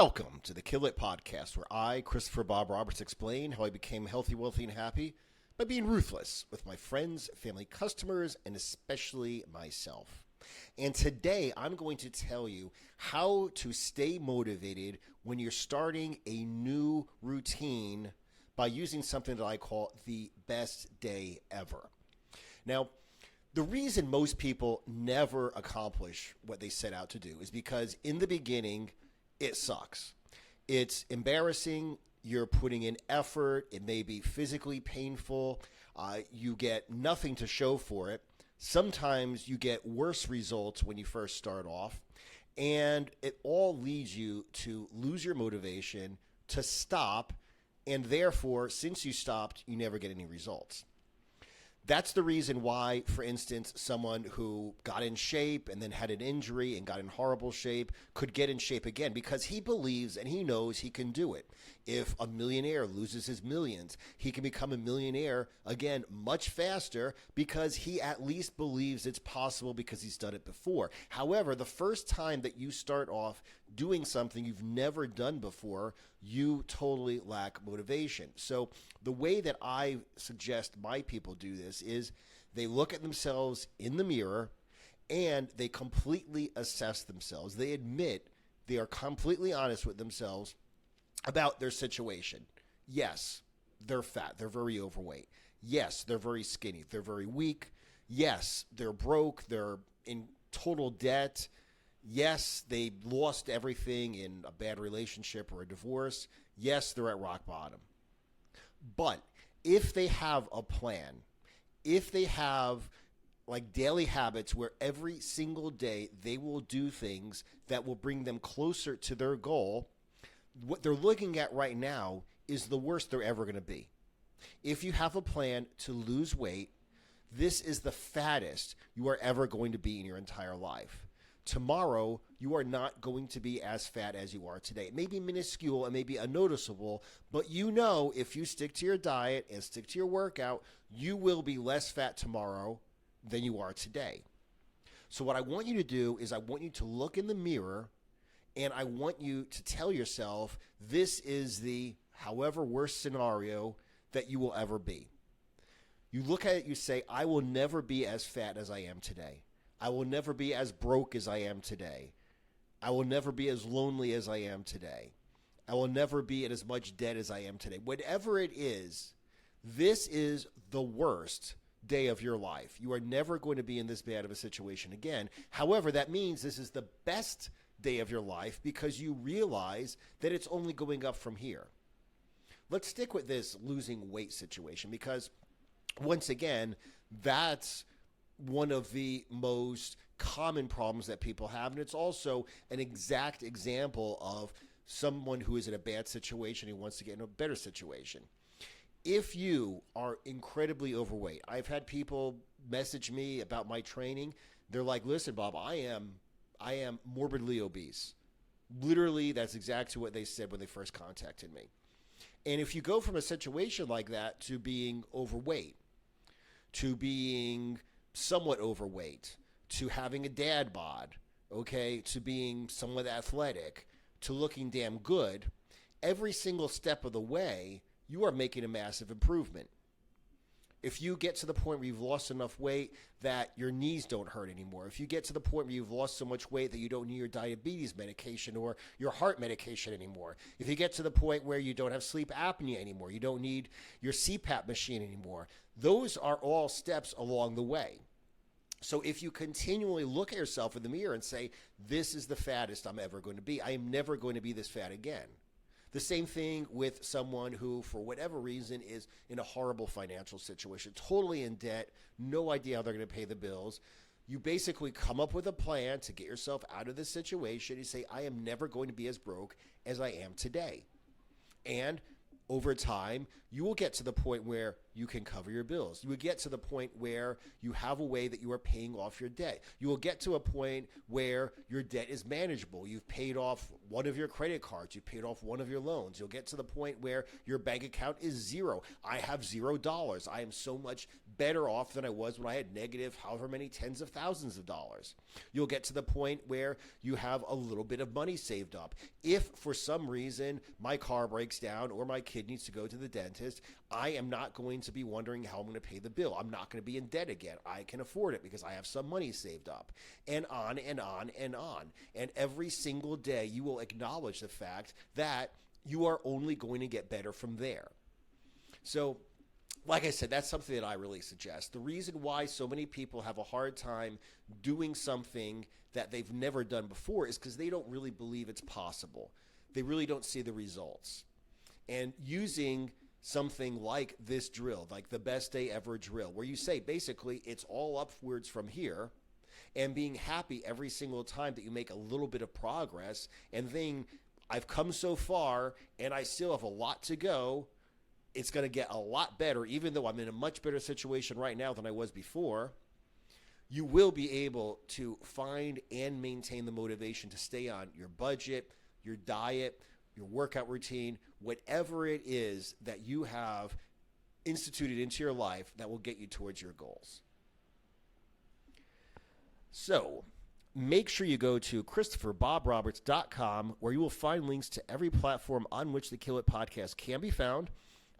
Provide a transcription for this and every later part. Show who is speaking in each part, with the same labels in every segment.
Speaker 1: Welcome to the Kill It Podcast, where I, Christopher Bob Roberts, explain how I became healthy, wealthy, and happy by being ruthless with my friends, family, customers, and especially myself. And today I'm going to tell you how to stay motivated when you're starting a new routine by using something that I call the best day ever. Now, the reason most people never accomplish what they set out to do is because in the beginning, it sucks. It's embarrassing. You're putting in effort. It may be physically painful. You get nothing to show for it. Sometimes you get worse results when you first start off. And it all leads you to lose your motivation, to stop. And therefore, since you stopped, you never get any results. That's the reason why, for instance, someone who got in shape and then had an injury and got in horrible shape could get in shape again because he believes and he knows he can do it. If a millionaire loses his millions, he can become a millionaire again much faster because he at least believes it's possible because he's done it before. However, the first time that you start off doing something you've never done before, you totally lack motivation. So the way that I suggest my people do this is they look at themselves in the mirror and they completely assess themselves. They admit, they are completely honest with themselves about their situation. Yes, they're fat. They're very overweight. Yes, they're very skinny. They're very weak. Yes, they're broke. They're in total debt. Yes, they lost everything in a bad relationship or a divorce. Yes, they're at rock bottom. But if they have a plan, if they have like daily habits where every single day they will do things that will bring them closer to their goal, what they're looking at right now is the worst they're ever going to be. If you have a plan to lose weight, this is the fattest you are ever going to be in your entire life. Tomorrow, you are not going to be as fat as you are today. It may be minuscule, it may be unnoticeable, but you know if you stick to your diet and stick to your workout, you will be less fat tomorrow than you are today. So what I want you to do is I want you to look in the mirror and I want you to tell yourself this is the however worst scenario that you will ever be. You look at it, you say, I will never be as fat as I am today. I will never be as broke as I am today. I will never be as lonely as I am today. I will never be in as much debt as I am today. Whatever it is, this is the worst day of your life. You are never going to be in this bad of a situation again. However, that means this is the best day of your life because you realize that it's only going up from here. Let's stick with this losing weight situation because once again, that's one of the most common problems that people have. And it's also an exact example of someone who is in a bad situation and wants to get in a better situation. If you are incredibly overweight, I've had people message me about my training. They're like, listen, Bob, I am morbidly obese. Literally, that's exactly what they said when they first contacted me. And if you go from a situation like that to being overweight, to being somewhat overweight, to having a dad bod, okay, to being somewhat athletic, to looking damn good, every single step of the way, you are making a massive improvement. If you get to the point where you've lost enough weight that your knees don't hurt anymore, if you get to the point where you've lost so much weight that you don't need your diabetes medication or your heart medication anymore, if you get to the point where you don't have sleep apnea anymore, you don't need your CPAP machine anymore, those are all steps along the way. So if you continually look at yourself in the mirror and say, this is the fattest I'm ever going to be, I am never going to be this fat again. The same thing with someone who, for whatever reason, is in a horrible financial situation, totally in debt, no idea how they're going to pay the bills. You basically come up with a plan to get yourself out of this situation. You say, I am never going to be as broke as I am today. And over time, you will get to the point where you can cover your bills. You will get to the point where you have a way that you are paying off your debt. You will get to a point where your debt is manageable. You've paid off one of your credit cards. You've paid off one of your loans. You'll get to the point where your bank account is zero. I have $0. I am so much better off than I was when I had negative however many tens of thousands of dollars. You'll get to the point where you have a little bit of money saved up. If for some reason my car breaks down or my kid needs to go to the dentist, I am not going to be wondering how I'm going to pay the bill. I'm not going to be in debt again. I can afford it because I have some money saved up. And on and on and on. And every single day you will acknowledge the fact that you are only going to get better from there. So, like I said, that's something that I really suggest. The reason why so many people have a hard time doing something that they've never done before is because they don't really believe it's possible. They really don't see the results. And using something like this drill, like the best day ever drill, where you say basically it's all upwards from here, and being happy every single time that you make a little bit of progress and then I've come so far and I still have a lot to go. It's going to get a lot better, even though I'm in a much better situation right now than I was before. You will be able to find and maintain the motivation to stay on your budget, your diet, your workout routine, whatever it is that you have instituted into your life that will get you towards your goals. So make sure you go to ChristopherBobRoberts.com, where you will find links to every platform on which the Kill It podcast can be found,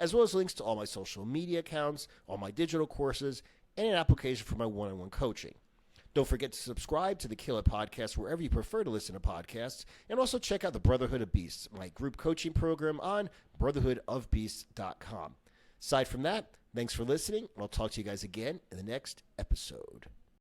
Speaker 1: as well as links to all my social media accounts, all my digital courses, and an application for my one-on-one coaching. Don't forget to subscribe to the Kill It podcast wherever you prefer to listen to podcasts, and also check out the Brotherhood of Beasts, my group coaching program on brotherhoodofbeasts.com. Aside from that, thanks for listening, and I'll talk to you guys again in the next episode.